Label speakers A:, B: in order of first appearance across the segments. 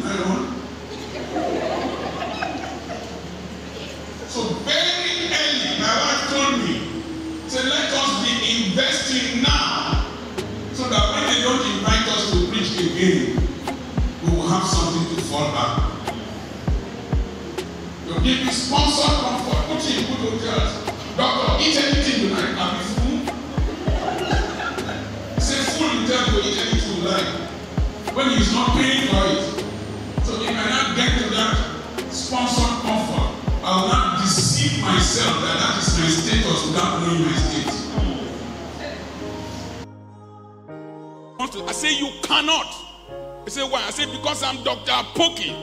A: my own. So very early, my wife told me, say, let us be investing now, so that when they don't invite us to preach again, we will have something to fall back. You give me sponsored comfort, put you in good hotels. Doctor, eat anything you like, I'll be full. Say full, you tell me to eat anything you like. When he's not paying for it. So if I not get to that sponsored comfort, I will not deceive myself that that is my status without knowing my state. I say you cannot. I say why? I say because I'm Dr. Apoki.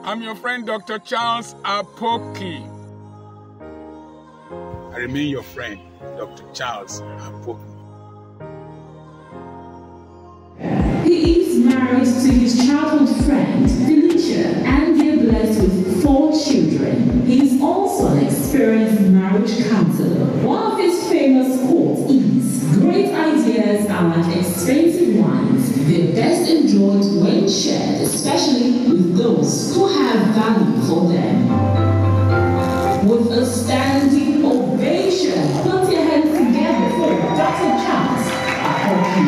A: I'm your friend Dr. Charles Apoki. I remain your friend, Dr. Charles Apoki.
B: He is married to his childhood friend, Felicia, and they are blessed with 4 children. He is also an experienced marriage counselor. One of his famous quotes is, "Great ideas are like expensive wines. They're best enjoyed when shared, especially with those who have value for them." With a standing ovation, put your hands together for Dr. Charles Apoki.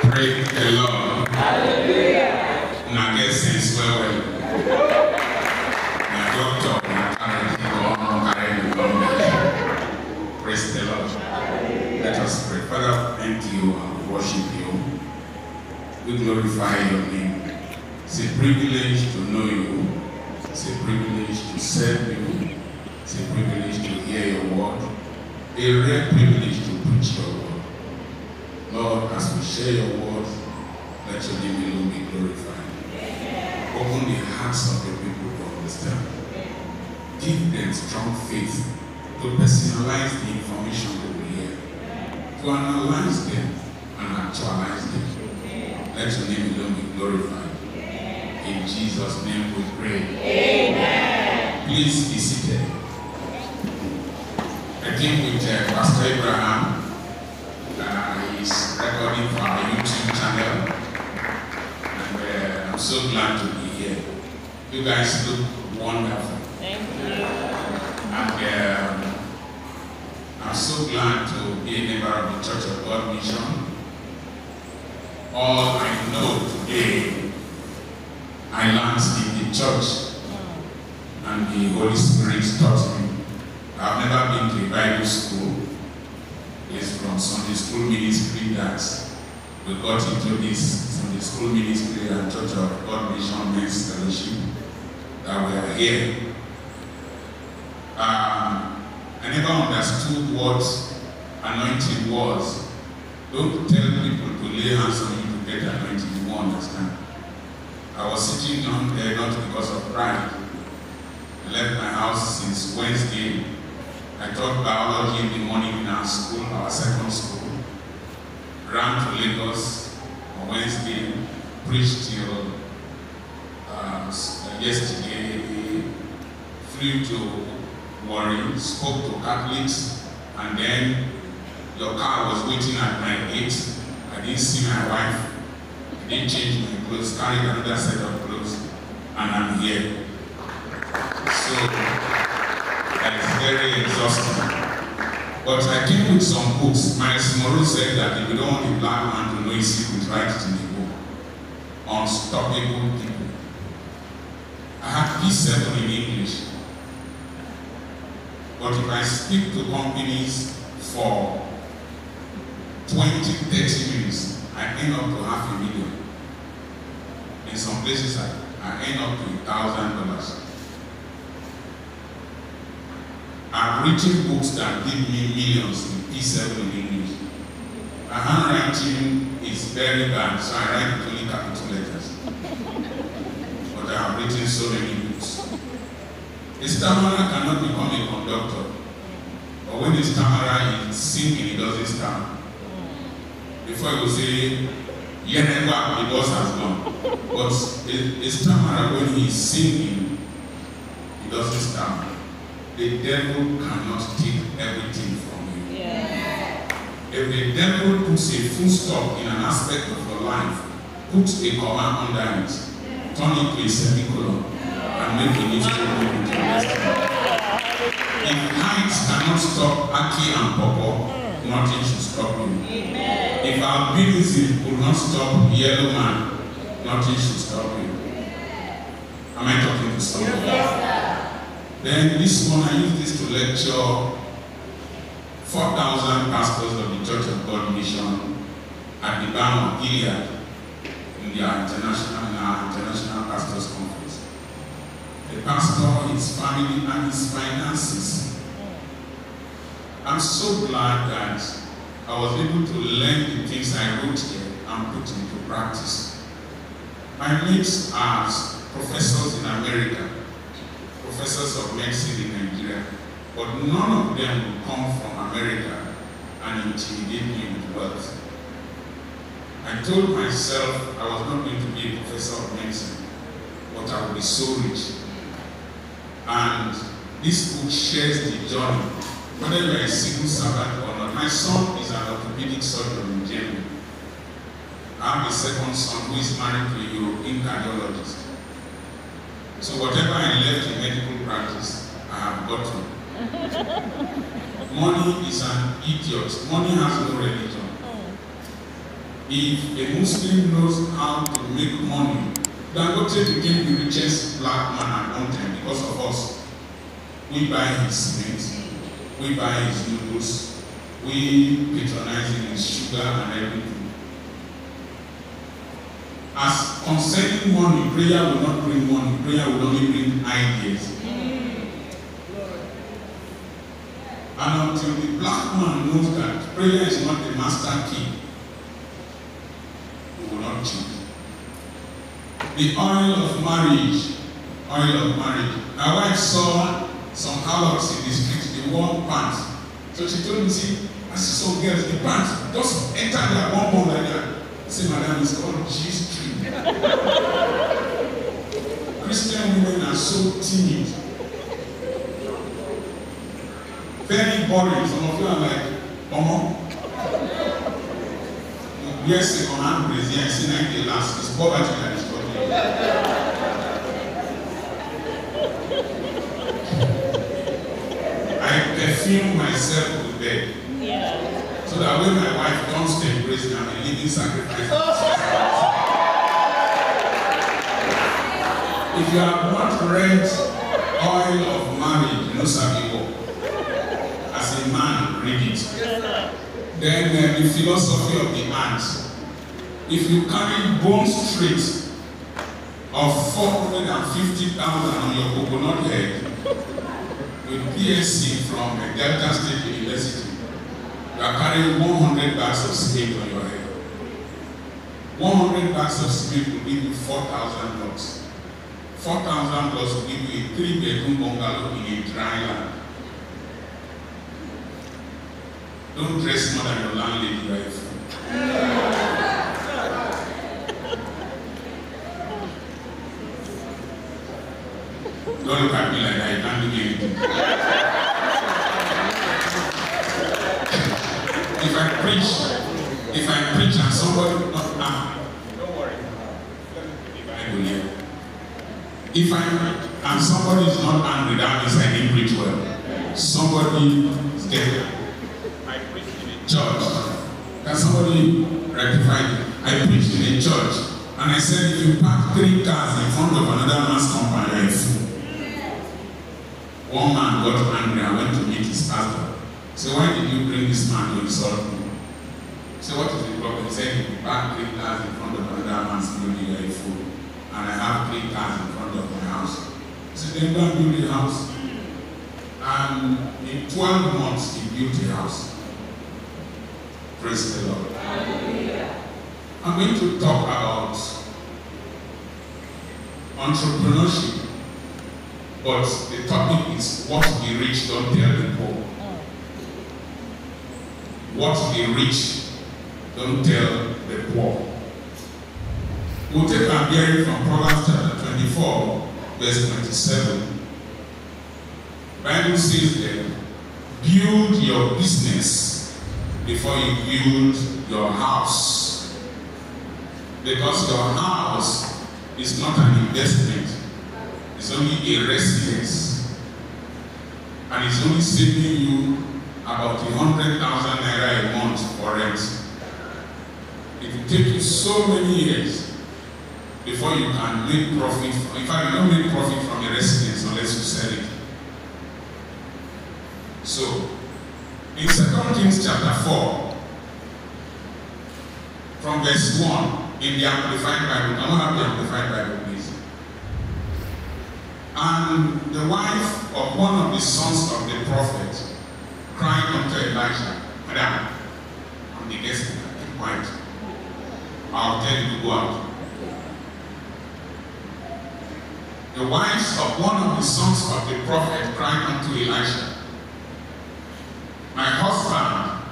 A: Praise the Lord. Hallelujah. Now get sense well. Now doctor, praise the Lord. Let us pray. Father, thank you and worship you. We glorify your name. It's a privilege to know you. It's a privilege to serve you. It's a privilege to hear your word. A rare privilege to preach your word. Lord, as we share your word, let your name alone be glorified. Open the hearts of your people to understand. Give them strong faith to personalize the information that we hear, to analyze them and actualize them. Let your name alone be glorified. In Jesus' name we pray. Amen. Please be seated. I think with Pastor Abraham, he's recording for our YouTube channel, and I'm so glad to be here. You guys look wonderful.
C: Thank you.
A: And I'm so glad to be a member of the Church of God Mission. All I know today, I learned in the church, and the Holy Spirit taught me. I've never been to a Bible school. It's from Sunday school ministry that we got into this Sunday school ministry and Church of God Mission Men's Fellowship that we are here. I never understood what anointing was. Don't tell people to lay hands on you to get anointing, you won't understand. I was sitting down there not because of pride. I left my house since Wednesday. I taught biology in the morning in our school, our second school. Ran to Lagos on Wednesday, preached till yesterday. Flew to Warren, spoke to Catholics, and then your car was waiting at my gate. I didn't see my wife. I didn't change my clothes, carried another set of clothes, and I'm here. So that is very exhausting. But I came with some books. Miles Morrow said that if you don't want a black man to know his secret, write it in the book. Unstoppable people. I have P7 in English. But if I speak to companies for 20-30 minutes, I end up to $500,000. In some places, I end up to $1,000. I've written books that give me millions in P7 in English. My handwriting is very bad, so I write with only capital letters. But I have written so many books. A stammerer cannot become a conductor. But when a stammerer is singing, he doesn't stammer. Before he will say, Yenegwa, the boss has gone. But a stammerer, when he is singing, he doesn't stammer. The devil cannot take everything from you. Yeah. If the devil puts a full stop in an aspect of your life, put a comma under it, turn it to a semicolon, and make a new story into destiny. If heights cannot stop Aki and Popo, nothing should stop you. If albinism will not stop Yellow Man, nothing should stop you. Am I talking to someone? Then this one, I use this to lecture 4,000 pastors of the Church of God Mission at the Balm of Gilead in our international pastors conference. The pastor, his family, and his finances. I'm so glad that I was able to learn the things I wrote here and put into practice. My mates are professors in America, professors of medicine in Nigeria, but none of them will come from America and intimidate me with wealth. I told myself I was not going to be a professor of medicine, but I would be so rich. And this book shares the journey, whether you are a civil servant or not. My son is an orthopedic surgeon in Germany. I have a second son who is married to a European cardiologist. So whatever I left in medical practice, I have gotten. Money is an idiot. Money has no religion. If a Muslim knows how to make money, Dangote became the richest black man at one time because of us. We buy his cement, we buy his noodles, we patronize his sugar and everything. As concerning money, prayer will not bring money, prayer will only bring ideas. And until the black man knows that prayer is not the master key, he will not change. The oil of marriage. My wife saw some harlots in the street, they wore pants. So she told me, see, I see some girls, the pants just enter their bum like that. I said, madam, it's called G-string. Christian women are so timid. Very boring. Some of you are like, Omo. Yes, the command Brazil, I see 90 last. It's poverty that is talking. I perfume myself with bed. So that when my wife comes to embrace me, I'm a living sacrifice. If you have not read Oil of Marriage, no Sabiwo, as a man, read it. Then the philosophy of the ant. If you carry bone straight of 450,000 on your coconut head with PSC from Delta State University, you are carrying 100 bags of cement on your head. 100 bags of cement will give you 4,000 blocks. 4,000 blocks will give you a 3-bedroom bungalow in a dry land. Don't dress more than your landlady, right? Don't look at me like that, you can't do anything. If I preach and somebody will not don't worry. If and somebody is not angry, that means I didn't preach well. Somebody is getting. I preached in a church. Can somebody rectify it? I preached in a church and I said, if you park 3 cars in front of another man's company, you're a fool. One man got angry and went to meet his pastor. So why did you bring this man to insult me? So what is the problem? He said, if you park 3 cars in front of another man's building, you're a fool. And I have 3 cars in front of my house. So then go and build a house. And in 12 months, he built a house. Praise the Lord. I'm going to talk about entrepreneurship. But the topic is what the rich don't tell the poor. What the rich don't tell the poor. We'll take our bearing from Proverbs chapter 24, verse 27. The Bible says that build your business before you build your house. Because your house is not an investment, it's only a residence. And it's only saving you about 100,000 naira a month for rent. It will take you so many years before you can make profit. In fact, you don't make profit from a residence unless you sell it. So, in 2 Kings chapter 4, from verse 1, in the Amplified Bible, I don't have the Amplified Bible, please. And the wife of one of the sons of the prophet cried unto Elijah, Madam, I'm the guest, keep quiet. I'll tell you to go out. The wives of one of the sons of the prophet cried unto Elisha, my husband.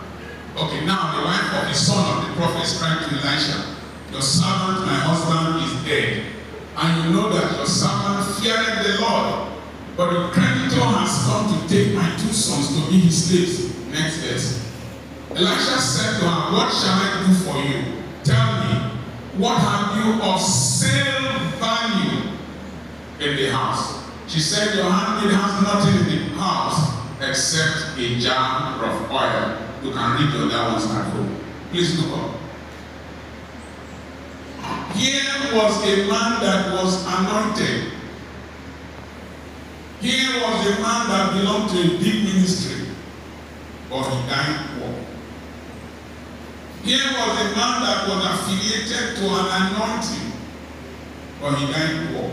A: Okay, now the wife of the son of the prophet cried to Elisha, your servant, my husband, is dead. And you know that your servant feared the Lord. But the creditor has come to take my 2 sons to be his slaves. Next verse. Elisha said to her, what shall I do for you? Tell me, what have you of sale value in the house? She said, your handmaid has nothing in the house except a jar of oil. You can read the other ones at home. Please look up. Here was a man that was anointed. Here was a man that belonged to a big ministry, but he died poor. Here was a man that was affiliated to an anointing, but he died poor.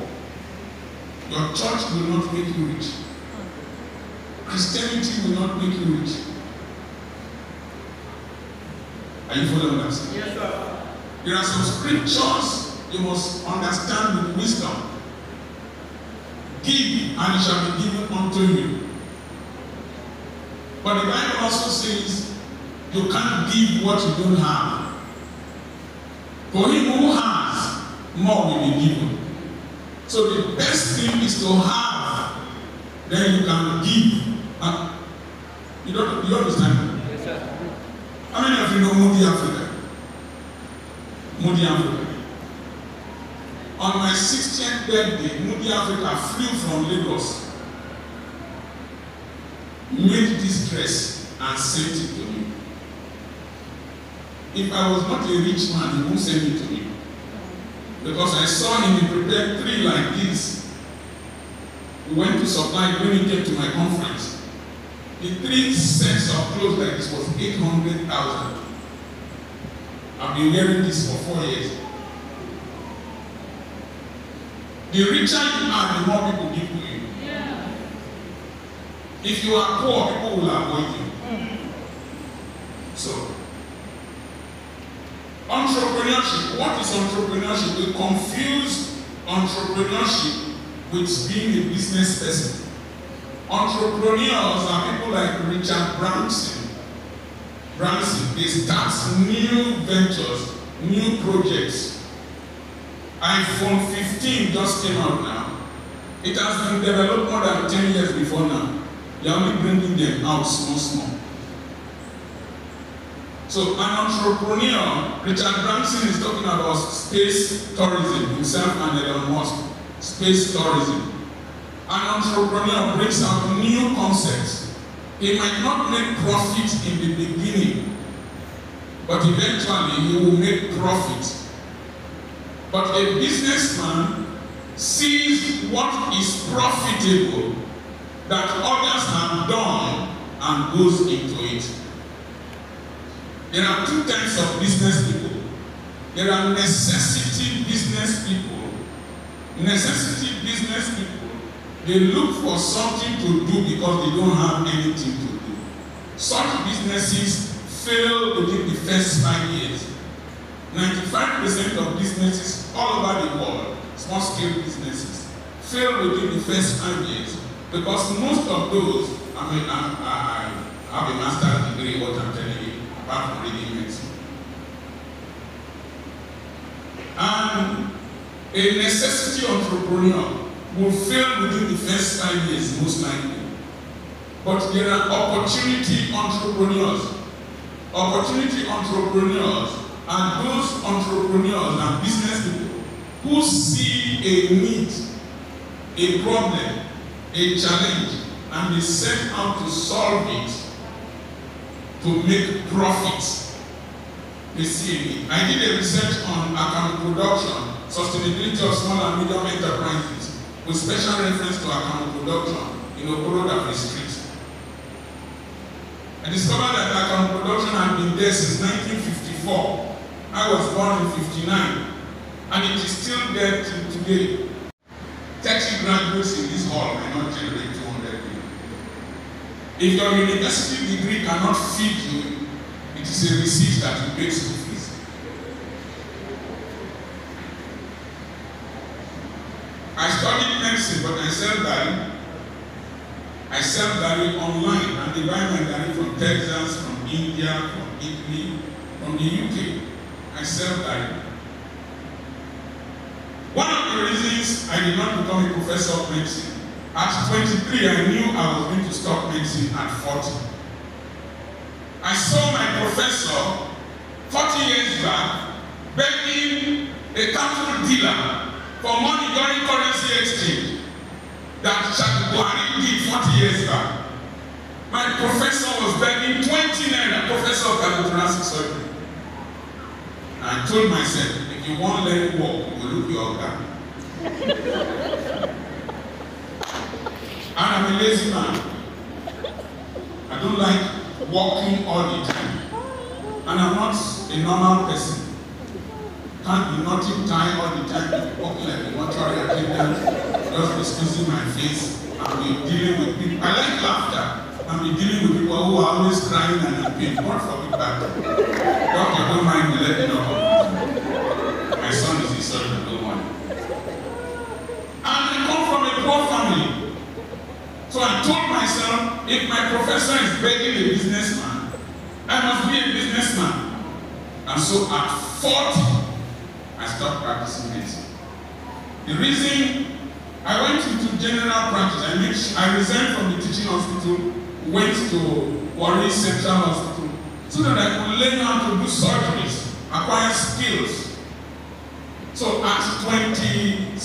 A: Your church will not make you rich. Christianity will not make you rich. Are you following us? Yes, sir. There are some scriptures you must understand with wisdom. Give, and it shall be given unto you. But the Bible also says, you can't give what you don't have. For him who has, more will be given. So the best thing is to have, then you can give. You understand? Yes, sir. How many of you know Moody Africa? Moody Africa. On my 60th birthday, Moody Africa flew from Lagos, made this dress, and sent it to me. If I was not a rich man, he won't send it to me. Because I saw him prepare 3 like this. We went to supply when he came to my conference. The 3 sets of clothes like this was 800,000. I've been wearing this for 4 years. The richer you are, the more people give to you. Yeah. If you are poor, people will avoid you. So, entrepreneurship. What is entrepreneurship? We confuse entrepreneurship with being a business person. Entrepreneurs are people like Richard Branson. They start new ventures, new projects. iPhone 15 just came out now. It has been developed more than 10 years before now. They are only bringing them out small. So an entrepreneur, Richard Branson is talking about space tourism, himself and Elon Musk, space tourism. An entrepreneur brings out new concepts. He might not make profit in the beginning, but eventually he will make profit. But a businessman sees what is profitable that others have done and goes into it. There are 2 types of business people. There are necessity business people. Necessity business people, they look for something to do because they don't have anything to do. Such businesses fail within the first 5 years. 95% of businesses all over the world, small-scale businesses, fail within the first 5 years because most of those, I have a master's degree, what I'm telling you, apart from reading medicine. And a necessity entrepreneur will fail within the first 5 years, most likely. But there are opportunity entrepreneurs. Opportunity entrepreneurs are those entrepreneurs and business people who see a need, a problem, a challenge, and they set out to solve it to make profits. They see a need. I did a research on account production, sustainability of small and medium enterprises, with special reference to account production in Okoroda Street. I discovered that account production had been there since 1954. I was born in 59, and it is still there till today. 30 graduates in this hall cannot generate 200 million. If your university degree cannot feed you, it is a receipt that you pay school fees. I studied medicine, but I sell garri. I sell garri online, and they buy my garri from Texas, from India, from Italy, from the UK. I sell garri. One of the reasons I did not become a professor of medicine, at 23 I knew I was going to stop medicine at 40. I saw my professor 40 years back begging a capital dealer for money during currency exchange that Buhari did 40 years back. My professor was begging 20 naira, professor of cardiothoracic surgery. I told myself, if you want to let it walk, you will look your organ. And I'm a lazy man. I don't like walking all the time. And I'm not a normal person. Can't be knotting tie all the time, walking like a mortuary attendant, just exposing my face, and be dealing with people. I like laughter. And be dealing with people who are always crying and in pain. God forbid that. Doctor, don't mind me, let me know. My son is a surgeon, don't worry. And I come from a poor family. So I told myself, if my professor is begging a businessman, I must be a businessman. And so at 40, I stopped practicing medicine. The reason I went into general practice, I resigned from the teaching hospital, went to Warri Central Hospital, so that I could learn how to do surgeries, acquire skills. So at 27,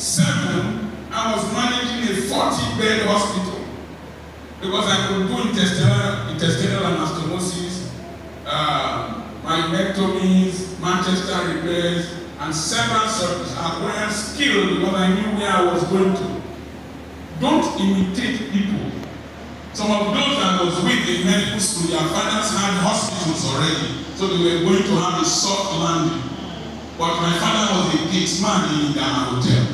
A: I was managing a 40-bed hospital because I could do intestinal anastomosis, myomectomies, Manchester repairs, and several surgeries. I acquired skill because I knew where I was going to. Don't imitate people. Some of those that was with in medical school, their fathers had hospitals already, so they were going to have a soft landing. But my father was a gatesman in the hotel.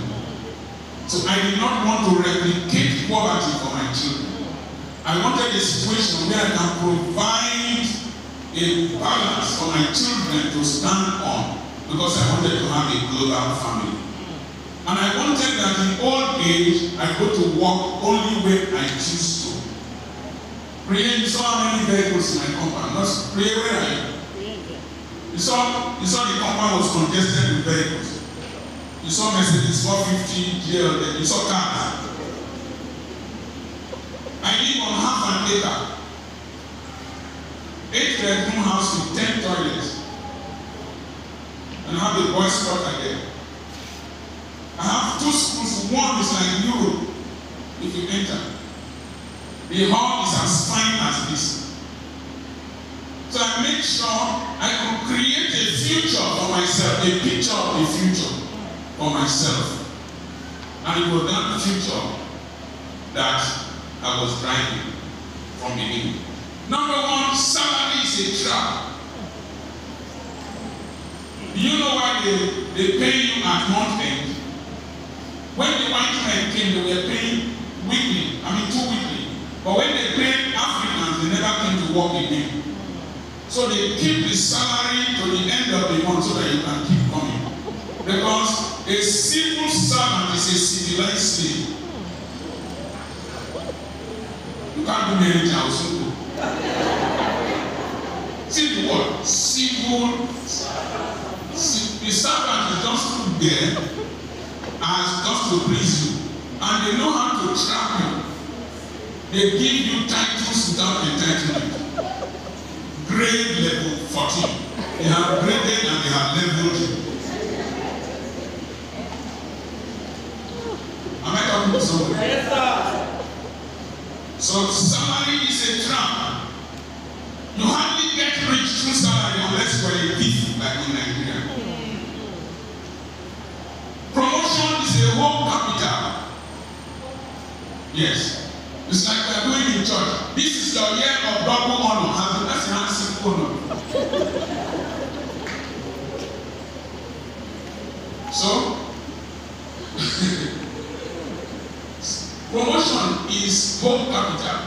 A: So I did not want to replicate poverty for my children. I wanted a situation where I can provide a balance for my children to stand on, because I wanted to have a global family. And I wanted that in old age, I go to work only when I choose to. You saw how many vehicles in my compound. Not where are you? You saw the compound was congested with vehicles. You saw Mercedes 450 GL, you saw cars. I live on half an acre. 8-bedroom house with 10 toilets. And I have a boys' quarter there. I have 2 schools. One is like Youll, if you enter. The hall is as fine as this. So I made sure I could create a future for myself, a picture of a future for myself. And it was that future that I was driving from the beginning. Number one, salary is a trap. Do you know why they pay you at month end? When the white men came, they were paying weekly, 2 weekly. But when they paid Africans, they never came to work again. So they keep the salary to the end of the month so that you can keep coming. Because a civil servant is a civilized slave. You can't do anything else. See the word, civil servant. The servant is just stood there as just to please you. And they know how to trap you. They give you titles without entitlement. grade level 14. They have graded and they have leveled you. Am I talking to somebody? Yes, sir. So salary is a trap. You hardly get rich through salary unless you are a thief like in Nigeria. Promotion is a whole capital. Yes. It's like we are doing in church. This is your year of double honor. That's a handsome honor. So, promotion is whole capital.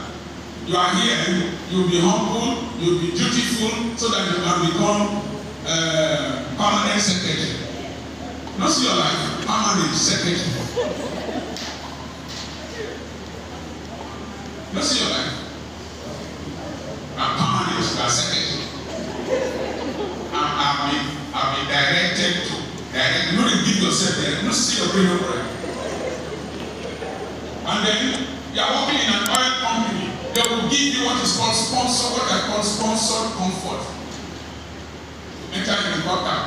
A: You are here, you'll be humble, you'll be dutiful, so that you can become permanent secretary. Not see your life, permanent secretary. Not see your life. I'm permanent, you are secretary. I've been directed to. You don't give yourself there. You don't see your brain over it. And then you are working in an oil company. They will give you what is called what I call sponsored comfort. You enter in the water,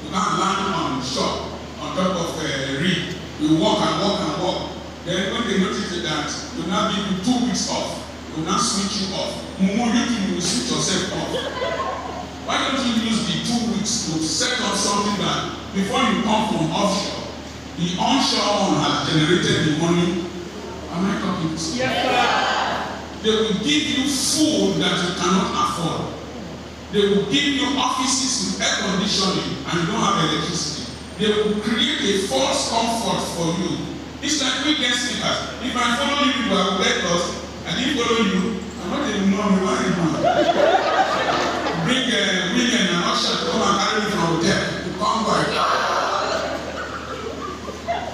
A: you can't land on shore, on top of a rig. You walk and walk and walk. Then when they notice that, you now give you 2 weeks off. You now switch you off. You will switch yourself off. Why don't you use the 2 weeks to set up something that before you come from offshore, the onshore one has generated the money? Am I talking to you? Yes, sir. They will give you food that you cannot afford. They will give you offices with air conditioning and you don't have electricity. They will create a false comfort for you. It's like weekend sleepers. If I follow you, I will get lost. I didn't follow you. I'm not even knowing why you are. Bring women and usher to come and carry me from hotel. To come back.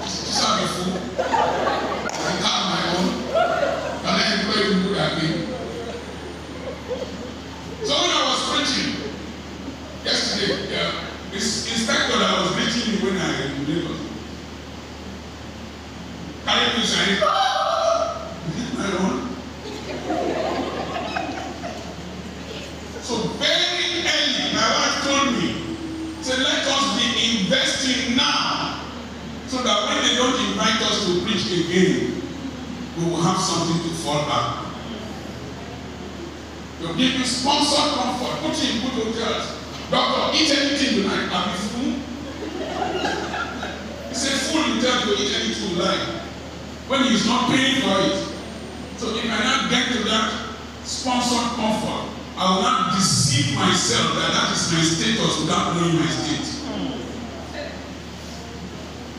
A: Just have a fool. I have my own. Can I employ you to do that again? So when I was preaching yesterday, this inspector that was greeting me when I was in Lagos. Carry me saying, is it my own? So very early, my wife told me, said, let us be investing now, so that when they don't invite us to preach again, we will have something to fall back. They'll give you sponsored comfort, put you in good hotels. Doctor, eat anything tonight. Are we full? He said, full you tell to eat anything you like, when he's not paying for it. So if I not get to that sponsored comfort, I will not deceive myself that that is my status without knowing my state.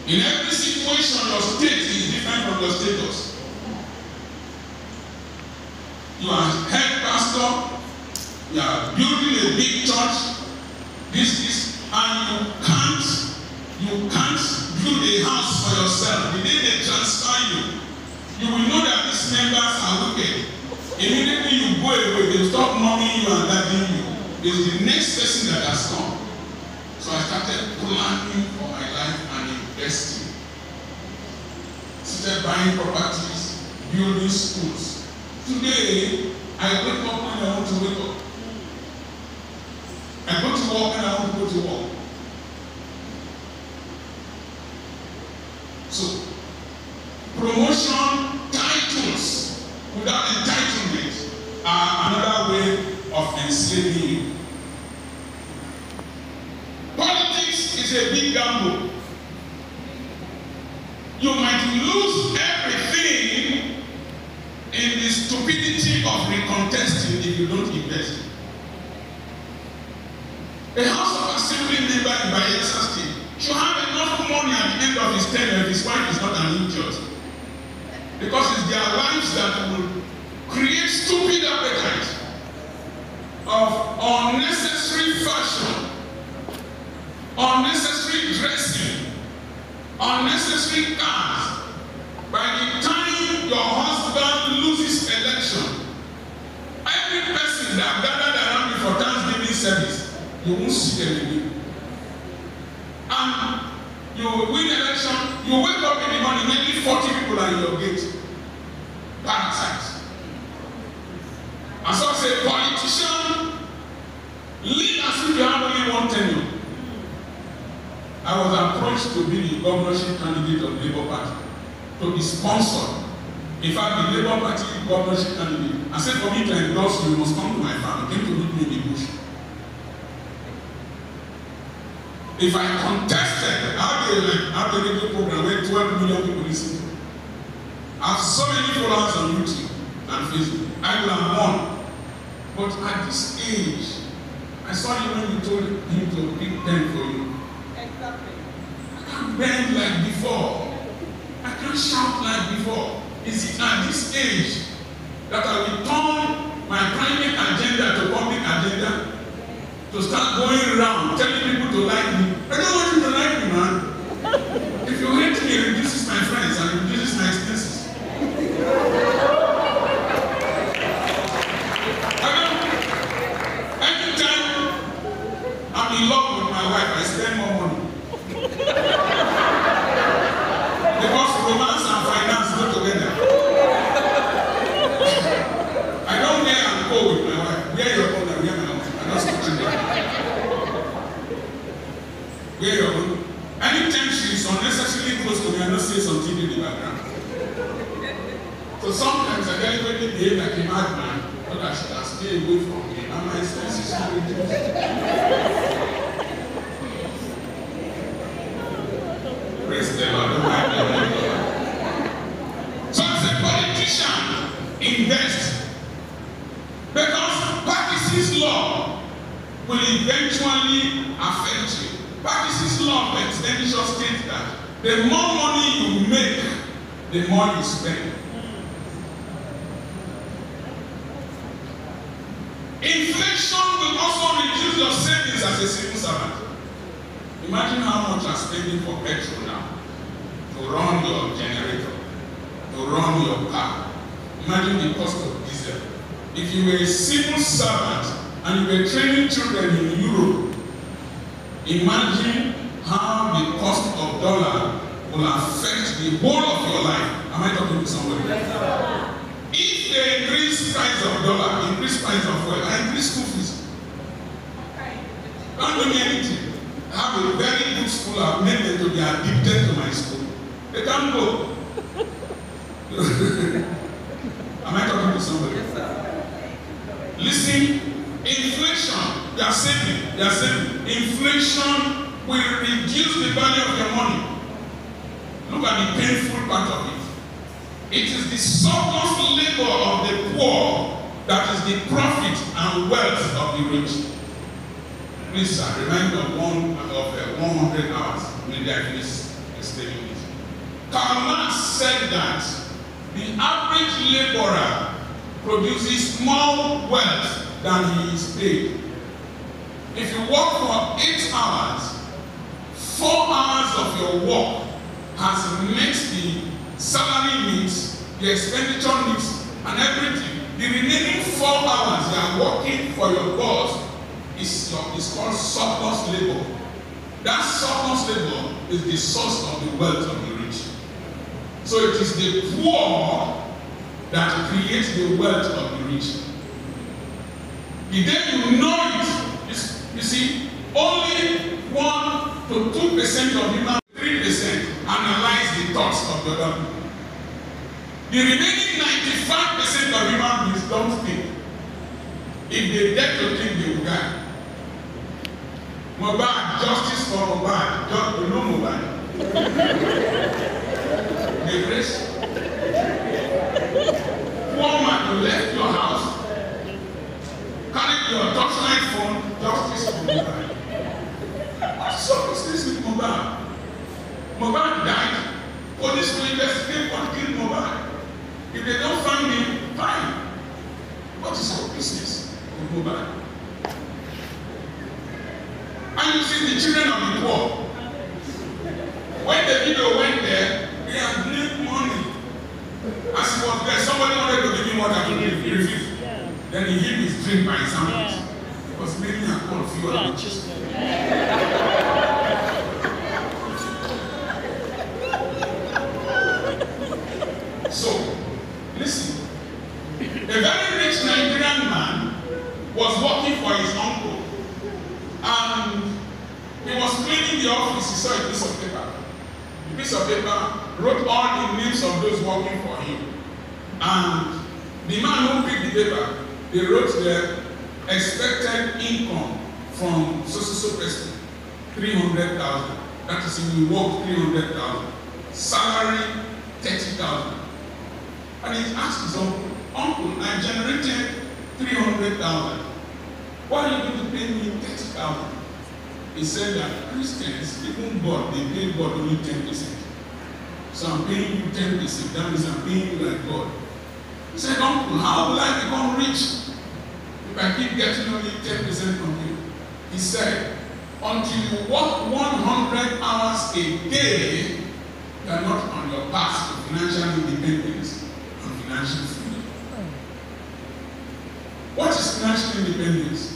A: In every situation, your state is different from your status. You are head pastor, you are building a big church, and you can't build a house for yourself. The day they transfer you, you will know that these members are wicked. Immediately you go away, they stop mourning you and loving you. It's the next person that has come. So I started planning for my life and investing. Started buying properties, building schools. Today, I wake up when I want to wake up. I go to work when I want to go to work. So, promotion titles without entitlement are another way of enslaving you. Politics is a big gamble. You might lose everything in the stupidity of recontesting if you don't invest. A House of Assembly member in Bayelsa State should have enough money at the end of his tenure if his wife is not an idiot. Because it's their lives that will create stupid appetite of unnecessary fashion, unnecessary dressing, unnecessary cars. By the time your husband loses election, every person that gathered around you for Thanksgiving service, you won't see them again. And you win election, you wake up in the morning, maybe 40 people are in your gate. Parasites. And so say politicians Live as if you have only one tenure. I was approached to be the governorship candidate of the Labour Party, to be sponsored. In fact, the Labour Party governorship candidate, I said, for me to endorse you, you must come to my farm. Came to meet me in the bush. If I contested, I have a radio program where 12 million people listen to. I have so many followers on YouTube and Facebook. I will have won. But at this age, I saw you when you told him to pick pen for you.
C: Exactly.
A: I can't bend like before. I can't shout like before. Is it at this age that I will turn my private agenda to public agenda? To start going around telling people to like me? I don't want you to like me, man. If you hate me, it reduces my friends and it reduces my expenses. Anytime I'm in love with my wife, I spend more money. Because romance and finance go together. I don't wear and go with my wife. Wear your own and wear my own. I don't speak to them. Wear your own. Anytime she is unnecessarily close to me, I don't say something in the background. So sometimes I deliberately behave like a madman so that she can stay away from me and my expenses are reduced. Praise the Lord. So as a politician, invest. Because practices law will eventually affect you. Practices law of expenditure states that the more money you make, the more you spend. Inflation will also reduce your savings as a civil servant. Imagine how much you are spending for petrol now, to run your generator, to run your car. Imagine the cost of diesel. If you were a civil servant and you were training children in Europe, imagine how the cost of dollar will affect the whole of your life. Am I talking to somebody? If they increase price of dollar, increase price of oil, I increase school fees. Don't do me anything. I have a very good school. I've made them to be addicted to my school. They can't go. Am I talking to somebody?
C: Yes, sir.
A: Listen, inflation, they are saving. Inflation will reduce the value of your money. Look at the painful part of it. It is the surplus labor of the poor that is the profit and wealth of the rich. Please, sir, remind me of 100 hours. Maybe I finish explaining this. Karl Marx said that the average laborer produces more wealth than he is paid. If you work for 8 hours, 4 hours of your work has met the salary needs, the expenditure needs, and everything. The remaining 4 hours you are working for your boss is called surplus labor. That surplus labor is the source of the wealth of the rich. So it is the poor that creates the wealth of the rich. The day you know it, you see, only 1 to 2% of human 3% analyze the thoughts of the other people. The remaining 95% of human beings don't think. If they dare to think, they will die. Mohbad, justice for Mohbad. You know Mohbad. The grace. Woman, you left your house, carried your touchlight phone, justice for Mohbad. What's up with this with Mohbad? Mohbad died. Police will investigate what killed Mohbad. If they don't find him, fine. What is our business with Mohbad? And you see the children of the poor. When the video went there, they had made money. As he was there, somebody wanted to give him water to drink. He refused. Then he hid his drink by his hands. Because many are called few of witches. So, listen. A very rich Nigerian man was working for his uncle. leaving the office, he saw a piece of paper. The piece of paper wrote all the names of those working for him. And the man who picked the paper, they wrote their expected income from so person, 300,000. That is, if you work 300,000. Salary, 30,000. And he asked his uncle, "Uncle, I generated 300,000. Why are you going to pay me 30,000? He said that Christians, even God, they pay God only 10%. So I'm paying you 10%. That means I'm paying you like God. He said, "Uncle, how will I become rich if I keep getting only 10% from you?" He said, "Until you work 100 hours a day, you are not on your path to financial independence and financial freedom." What is financial independence?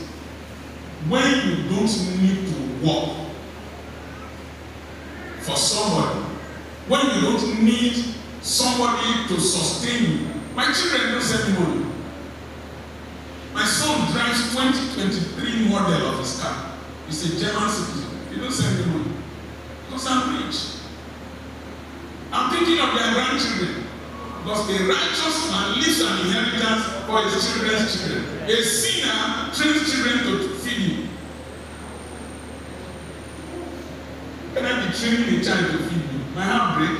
A: When you don't need to work for somebody, when you don't need somebody to sustain you. My children don't send me money. My son drives 2023 model of his car. He's a German citizen. He don't send me money because I'm rich. I'm thinking of their grandchildren. Because a righteous man leaves an inheritance for his children's children. A sinner trains children to feed him. Can I be training a child to feed me? My heart break.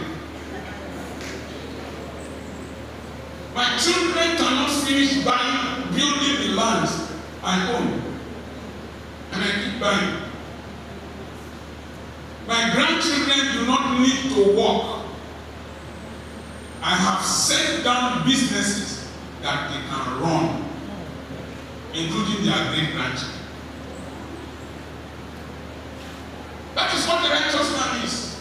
A: My children cannot finish building the lands I own. And I keep buying. My grandchildren do not need to work. I have set down businesses that they can run, including their great grandchildren. That is what the righteous man is.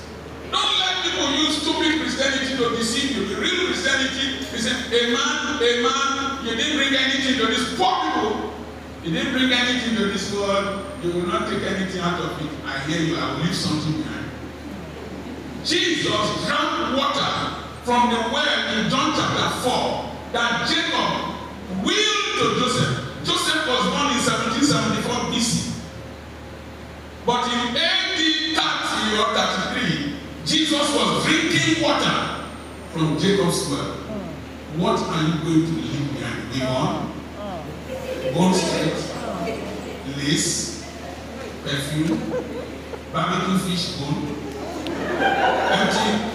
A: Don't let people use stupid Christianity to deceive you. The real Christianity is a man, you didn't bring anything to this. Poor people, you didn't bring anything to this world, you will not take anything out of it. I hear you, I will leave something behind. Jesus drank water from the well in John chapter 4 that Jacob willed to Joseph. Joseph was born in 1774 BC. But in AD 30 or 33, Jesus was drinking water from Jacob's well. What are you going to leave behind? Bone straight, lace, perfume, barbecue fish bone,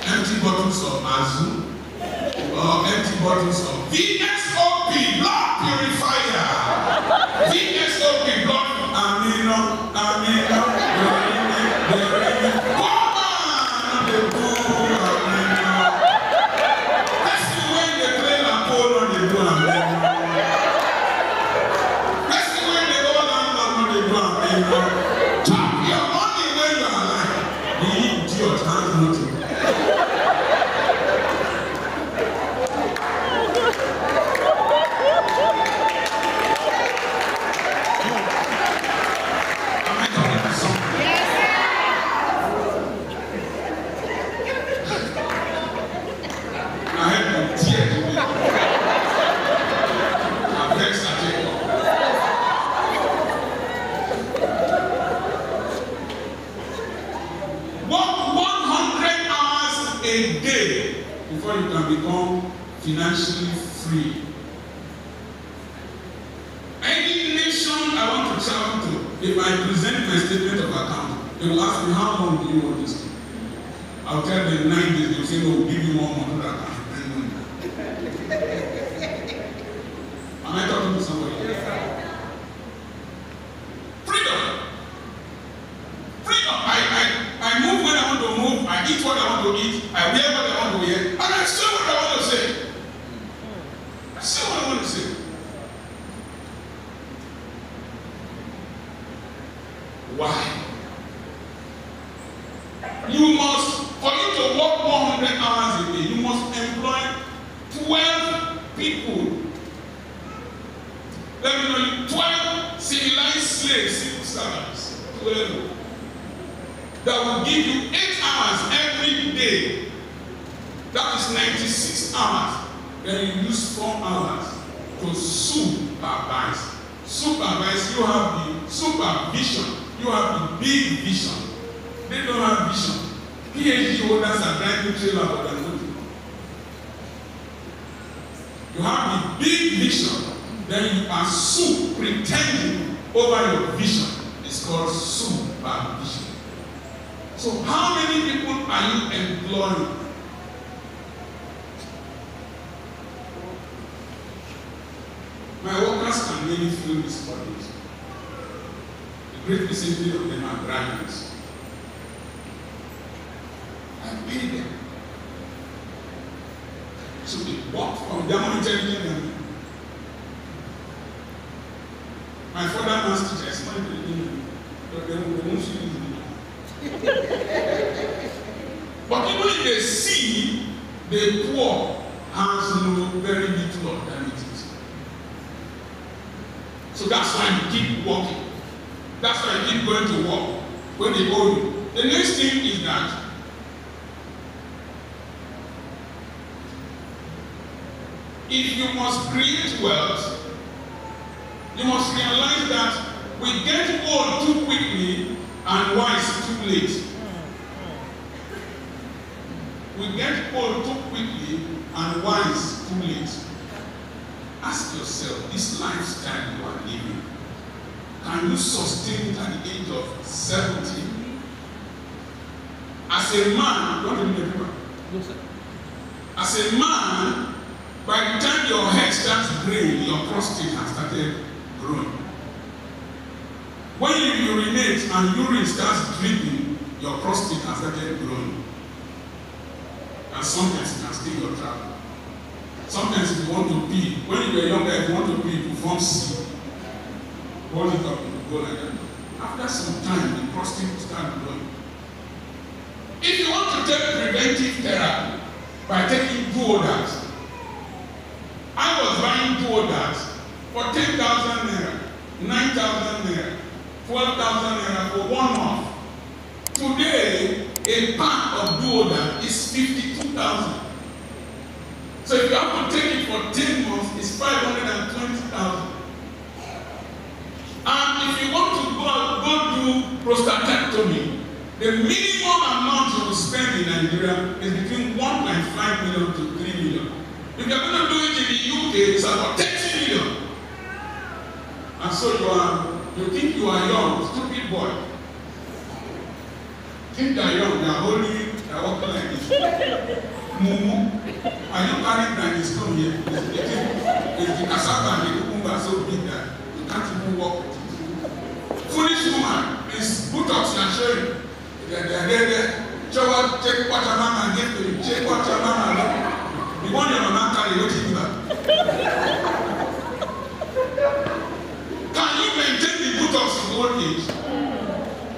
A: empty bottles of Azu, or empty bottles of VSOP, blood purifier. VSOP, blood, amino, financially free. Any nation I want to travel to, if I present my statement of account, they will ask me, how long do you want this to? I'll tell them 9 days, they'll say, no, we'll give you 1 month that I Am I talking to somebody? Freedom. Freedom. I move when I want to move, I eat what I want to eat, I wear what I want to wear, and I say what I want to say. I say what I want to say. Why? You must, for you to work 100 hours a day, you must employ 12 people. Let me know, 12 civilized slaves, civil servants, 12. That will give you 8 hours every day. That is 96 hours. Then you use 4 hours to supervise. Supervise, you have the supervision, you have the big vision. they don't have vision. PhD holders are driving trailer for their money. You have the big vision, then you assume, pretending over your vision. It's called supervision. So how many people are you employing? My workers can really feel this bodies. The great percentage of them are graduates. I pay them. So they work from their more intelligent than me. My father must teach us money to the union, but they won't see this. But even if they see the poor has no very little alternatives. So that's why you keep working. That's why you keep going to work when they owe you. The next thing is that if you must create wealth, you must realize that we get old too quickly and wise too late. We get old too quickly and wise too late. Ask yourself, this lifestyle you are living, can you sustain it at the age of 70? As a man, don't you remember?
C: No, sir.
A: As a man, by the time your head starts graying, your prostate has started growing. When you urinate and urine starts dripping, your prostate has started growing. And sometimes you can still your travel. Sometimes if you want to pee, when you were younger, if you want to pee, you form C. Hold it up, you go like that. After some time, the prostate will start growing. If you want to take preventive therapy by taking duodats, I was buying duodats for 10,000 naira, 9,000 naira, 12,000 naira for 1 month. Today, a pack of duodat is 52,000. So if you have to take it for 10 months, it's 520,000. And if you want to go do prostatectomy, the minimum amount you will spend in Nigeria is between 1.5 million to 3 million. If you're going to do it in the UK, it's about 30 million. And so you think you are young, stupid boy. Think they are young, they are holy, they are walking like this. Mumu, are you carrying that is come here? It's the cassava and the cucumber so big that you can't even walk with it. Foolish woman is buttocks and showing. They're there. Show what, check what your mama gave to you. Check what your mama gave. The one your mama carry, what you do. Can you maintain the buttocks in old age?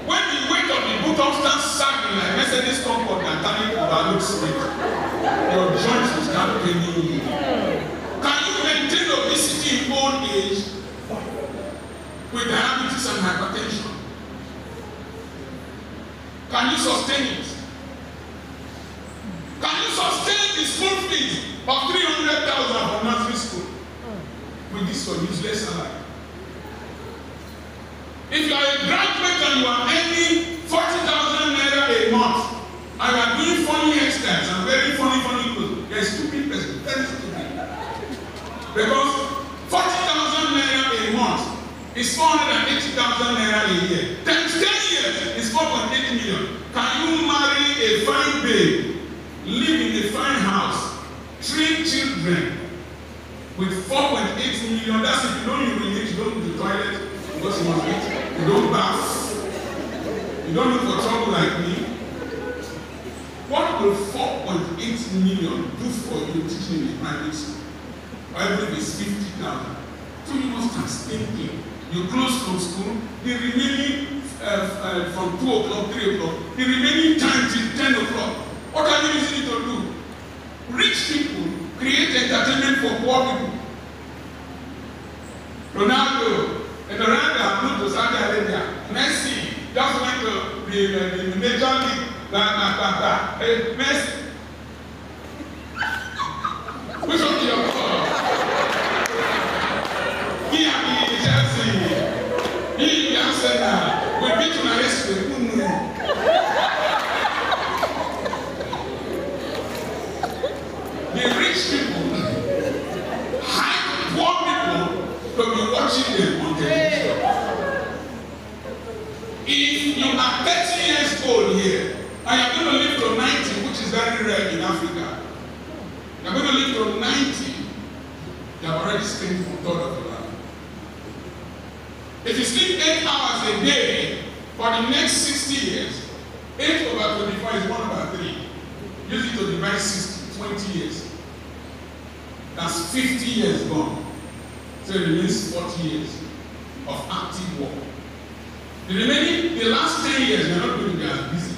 A: When the weight of the buttocks starts sagging like Mercedes Concord and turning overload straight, your joints will start paining you. Can you maintain obesity in old age with diabetes and hypertension? Can you sustain it? Can you sustain the school fees of 300,000 for nursery school with this for useless salary? If you are a graduate and you are earning 40,000 naira a month, and you are doing funny hairstyles and very funny clothes, you are a stupid person, very stupid. Because 40,000 naira a month is 480,000 naira a year. Times 10 years is 4.8 million. Can you marry a fine babe, live in a fine house, train children with 4.8 million? That's if you don't urinate, you don't go to the toilet because you must eat. You don't bath. You don't look for trouble like me. What will 4.8 million do for you teaching in private school? Every is 50,000. So you must start thinking. You close from school, the remaining from 2 o'clock, 3 o'clock, the remaining time till 10 o'clock. What are you using it to do? Rich people create entertainment for poor people. Ronaldo moved to Saudi Arabia. Messi just went to the Major League. Messi. Which one do you call? He and the Chelsea. He and Arsenal. We beat on a race. If you are 30 years old here, and you're going to live to 90, which is very rare in Africa, you're going to live to 90, you have already spent a third of your life. If you sleep 8 hours a day for the next 60 years, 8 over 24 is 1 over 3. Use it to divide 60, 20 years. That's 50 years gone. So it remains 40 years of active work. The last 10 years, you're not going to be as busy.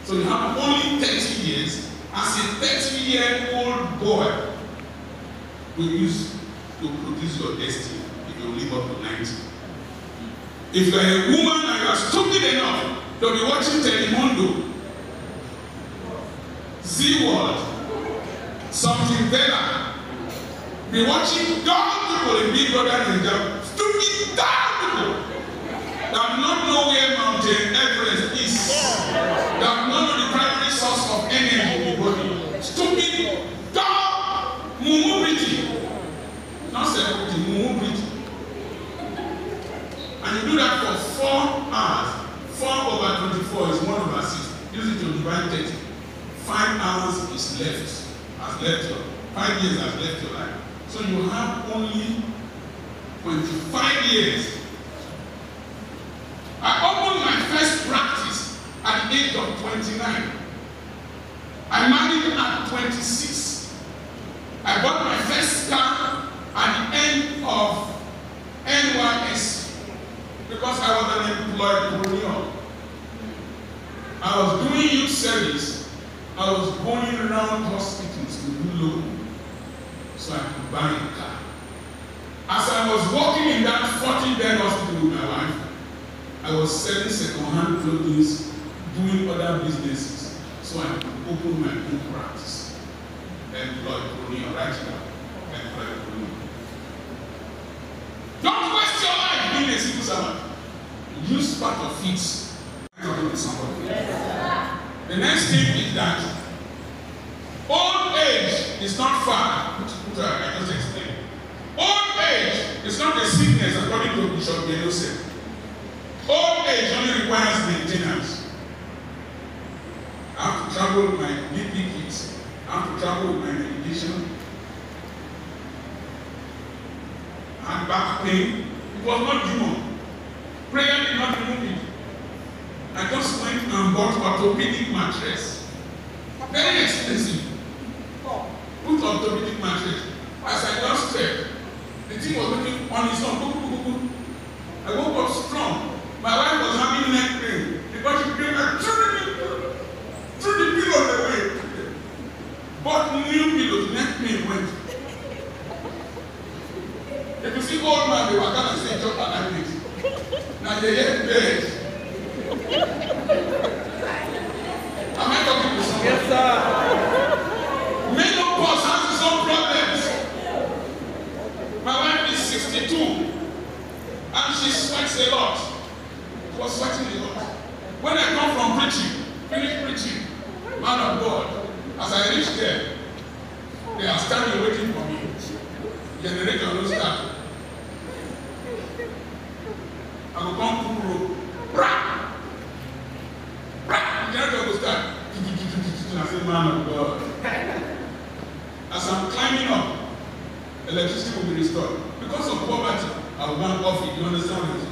A: So you have only 30 years as a 30-year-old boy will use to produce your destiny if you live up to 90. If you are a woman and you are stupid enough to be watching Telemundo, Z-World, something better, be watching dumb people in Big Brother Nigeria, stupid dumb people that do not know where Mountain Everest is, that do not know the primary source of energy in the body. Stupid, dumb, mumu-pretty. Not celebrity, mumu-pretty. And you do that for 4 hours. 4 over 24 is 1 over 6. Use it to divide 30. 5 hours is left. Has left your 5 years has left your life. So you have only 25 years. I opened my first practice at the age of 29. I married at 26. I bought my first car at the end of NYS because I was an employee. I was doing youth service. I was going around hospitals to do loan so I could buy a car. As I was working in that 14-bed hospital with my wife, I was selling second-hand clothes, doing other businesses, so I could open my own practice. Employee, right now. Employee. Don't waste your life being a civil servant. Use part of it. The next thing is that old age is not far. I just explained. Old age is not a sickness according to Bishop Youll. Old age only requires maintenance. I have to travel with my BP kits. I have to travel with my medication. I had back pain. It was not demon. Prayer did not remove it. I just went and bought orthopedic mattress. Very expensive. Put orthopedic mattress. As I just checked, the thing was looking on its own. I woke up strong. My wife was having neck pain because she came and threw the pillow away. Bought new pillows, neck pain went. If you see old man, they were going to say, "Jump and I it." Now they get bed. Am I talking to someone?
C: Yes, sir.
A: Menopause has its own problems. My wife is 62 and she sweats a lot. She was sweating a lot. When I come from preaching, finish preaching, man of God, as I reach there, they are standing waiting for me. Generator will start. I will come to the road. Brah! Brah! The generator will start. I say, man of God. As I'm climbing up, electricity will be restored. Because of poverty, I will go off it. You understand it?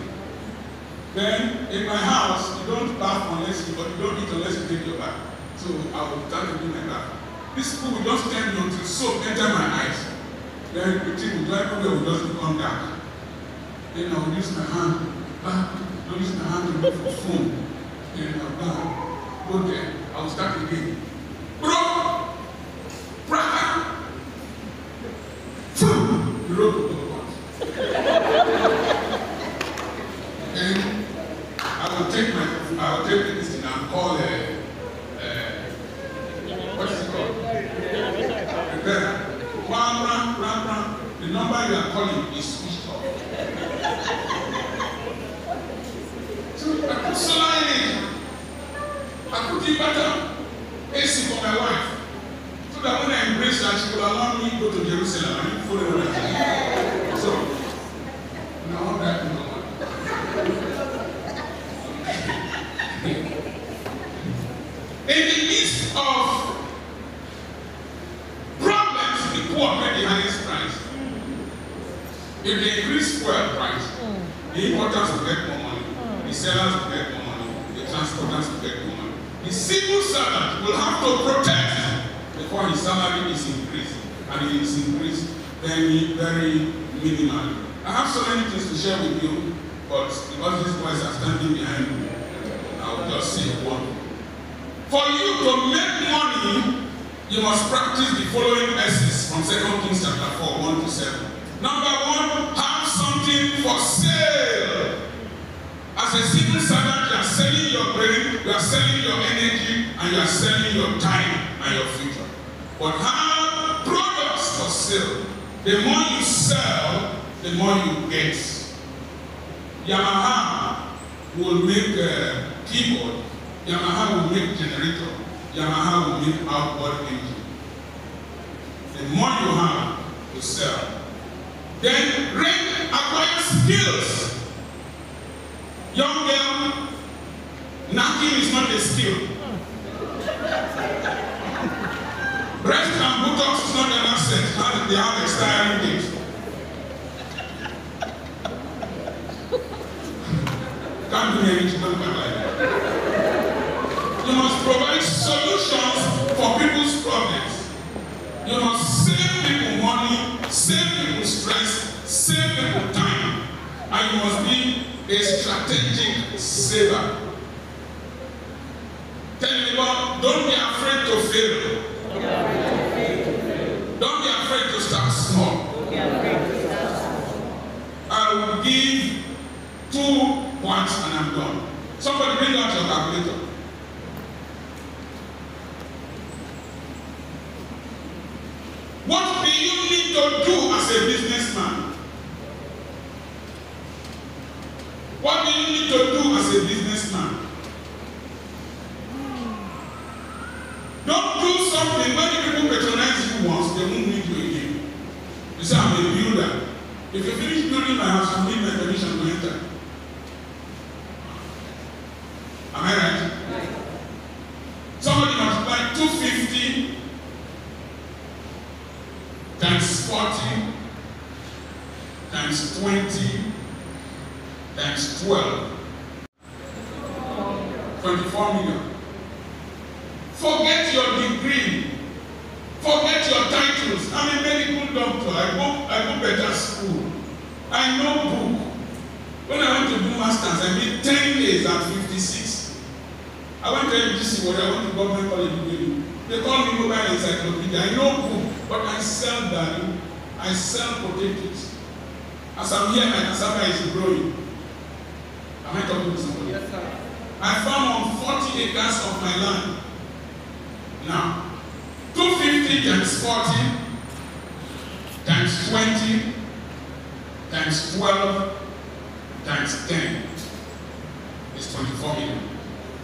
A: Then, in my house, you don't bath unless you don't eat unless you take your bath. So I will start to do my bath. This people will just tell me until soap enter my eyes. Then the thing will go everywhere, will just become dark. Then I will use my hand. Don't use my hand to look for phone. Then I'll go there. I will start again. Bro! Brother! The road will go on. Then I will take this thing and call what is it called? Repairer. The number you are calling is switched off. So I put solar energy. I put inverter AC for my wife. So that when I embrace her, she will allow me to go to Jerusalem and follow her. So now I'm back to normal. In the midst of problems, the poor pay the highest price. If they increase fuel price, the importers will get more money, the sellers will get more money, the transporters will get more money. The civil servant will have to protest before his salary is increased, and it is increased very, very minimally. I have so many things to share with you, but because these boys are standing behind me, I will just say one. For you to make money, you must practice the following essays from 2 Kings chapter 4, 1 to 7. Number 1, have something for sale. As a civil servant, you are selling your brain, you are selling your energy, and you are selling your time and your future. But have products for sale. The more you sell, the more you get. Yamaha will make a keyboard. Yamaha will make generator. Yamaha will make outboard engine. The more you have to sell. Then acquire skills. Young girl, knocking is not a skill. Breast and buttocks is not an asset. They have expiring dates. Can't do anything like that. You must provide solutions for people's problems. You must save people money, save people stress, save people time. And you must be a strategic saver. Tell me about, don't be afraid to fail. Don't be afraid to start small. I will give 2 points and I'm done. Somebody bring out your calculator. What do you need to do as a businessman? What do you need to do as a businessman? Don't do something when the people patronize you once, they won't need you again. You say, I'm a builder. If you finish building my house, you need my permission to enter. Am I right? Right. Somebody multiply 250 times 40 times 20 times 12. 24 million. Forget your degree. Forget your titles. I'm a medical doctor. I go better school. I know book. When I went to do masters, I made 10 days at 56. I went to MGC, I went to government college. They call me mobile encyclopedia. I know book, but I sell value. I sell potatoes. As I'm here, my cassava is growing. Am I talking to somebody? Yes, sir. I farm on 40 acres of my land. Now, 250 times 40 times 20 times 12 times 10 is 24 million.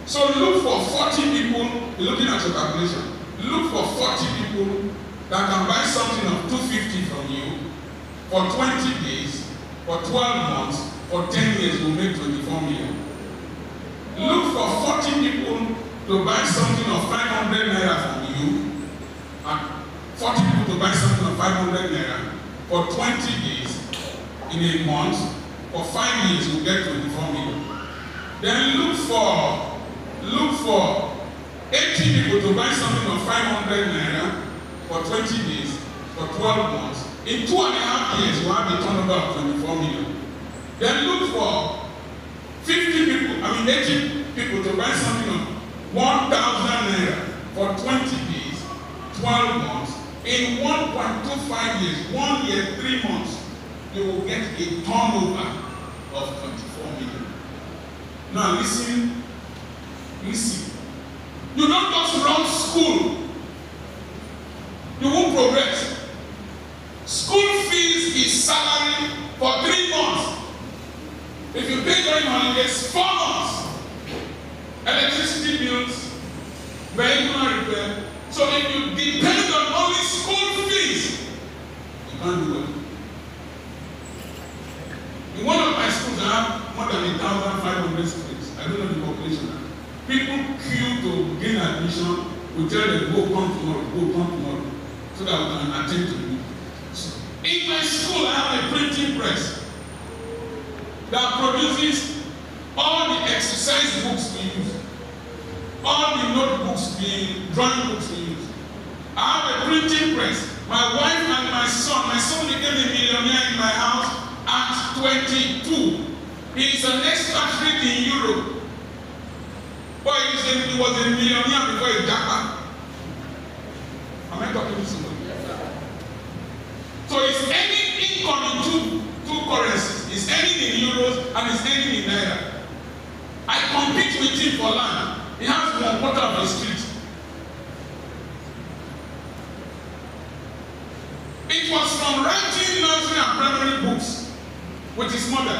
A: So look for 40 people, looking at your calculation, look for 40 people that can buy something of 250 from you for 20 days, for 12 months, for 10 years will make 24 million. Look for 40 people to buy something of 500 naira from you, and 40 people to buy something of 500 naira for 20 days in a month, for 5 years you'll get 24 million. Then look for 80 people to buy something of 500 naira for 20 days, for 12 months. In 2.5 years, you have a turnover of 24 million. Then look for 80 people to buy something of 1,000 naira for 20 days, 12 months. In 1.25 years, 1 year, 3 months, you will get a turnover of 24 million. Now listen. You don't just run school. You won't progress. School fees is salary for 3 months. If you pay during holidays, 4 months. Electricity bills, vehicle repair. So if you depend on only school fees, you can't do it. In one of my schools, I have more than 1,500 students. I don't know the population now. People queue to gain admission. We tell them, go come tomorrow, so that we can attend to you. So, in my school, I have a printing press that produces all the exercise books we use, all the notebooks, the drawing books we use. I have a printing press. My wife and my son became a millionaire in my house at 22. He is an expatriate in Europe. But he was a millionaire before he died. Am I talking to somebody? So it's earning income in two currencies. It's earning in euros and it's earning in naira. I compete with him for land. He has 1/4 of the street. It was from writing nursery and primary books with his mother.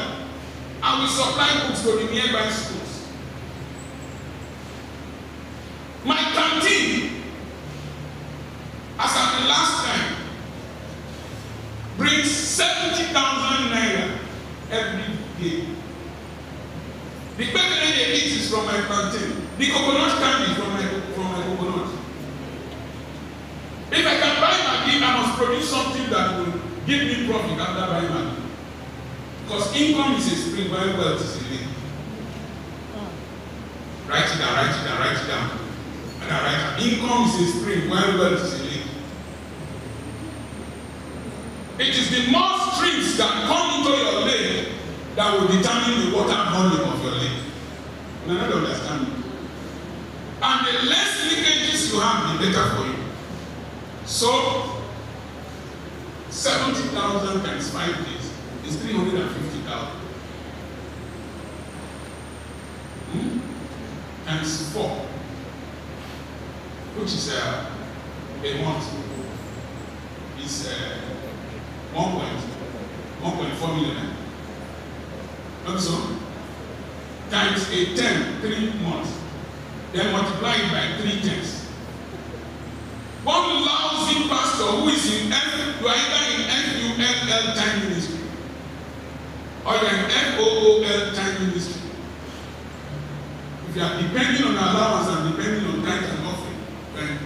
A: And we supply books to the nearby schools. My canteen, as at the last time, brings 70,000 naira every day. The paper they eat is from my canteen. The coconut candy is from my coconut. If I can buy Maggi, I must produce something that will give me profit after buying Maggi. Because income is a spring, while wealth is a link. Write it down, write it down, write it down. And I write it. Income is a spring, while wealth is a link. It is the more streams that come into your lake that will determine the water volume of your lake. You don't understand me. And the less leakages you have, the better for you. So, 70,000 times 5 days is 350,000. Times 4, which is a month, is 1.4 million. Not so? Times a 10, 3 months. Then multiply it by 3 tenths. One lousy pastor who is in you are either in FULL time ministry or you are in FOOL time ministry. If you are depending on allowance and depending on tithe and offering, you are in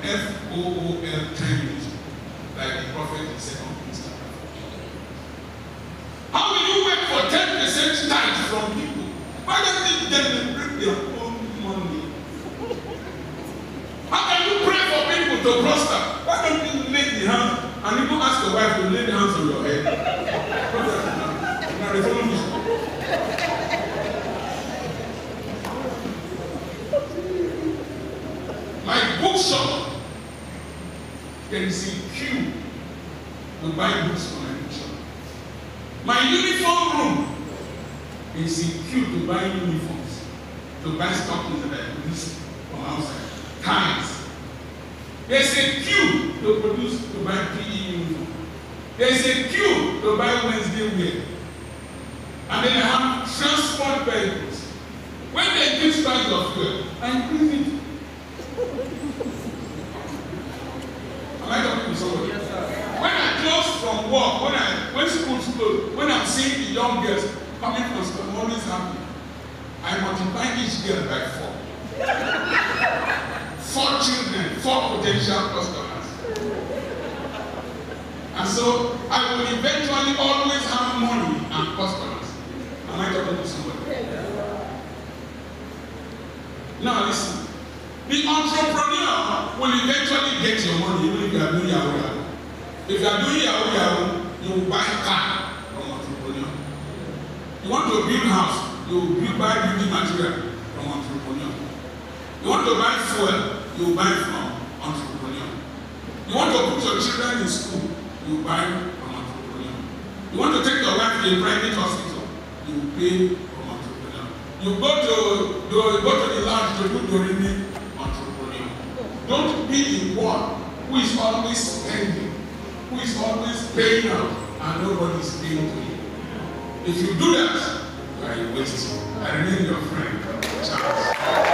A: FOOL time ministry, like the prophet in 2 Kings. How will you wait for 10% tithe from people? Why don't they bring their own money? How can you pray for people to prosper? Why don't you lay the hands and even ask your wife to lay the hands on your head? My bookshop, there is a queue to buy books for my bookshop. My uniform room is a queue to buy uniforms, to buy stockings that I produce from outside. Ties. There's a queue to buy PE uniform. There's a queue to buy Wednesday wear. And then I have transport vehicles. When they increase price of fuel, I increase it. Am I talking to somebody? Yes, sir. When I close from work, when schools close, when I'm seeing the young girls coming from school, I'm always happy. I multiply each girl by 4. 4 children, 4 potential customers. And so I will eventually always have money and customers. Am I talking to somebody? Now listen. The entrepreneur will eventually get your money even if you are doing Yahoo. If you are doing Yahoo, you will buy a car from entrepreneur. You want to build a house, you will buy building material from entrepreneur. You want to buy fuel, you buy from entrepreneur. You want to put your children in school, you buy from entrepreneur. You want to take your wife to a private hospital, you pay from entrepreneur. You go to the lodge to do Dorimi, entrepreneur. Don't be the one who is always spending, who is always paying out, and nobody is paying to you. If you do that, you are a waste. I remain your friend, Charles.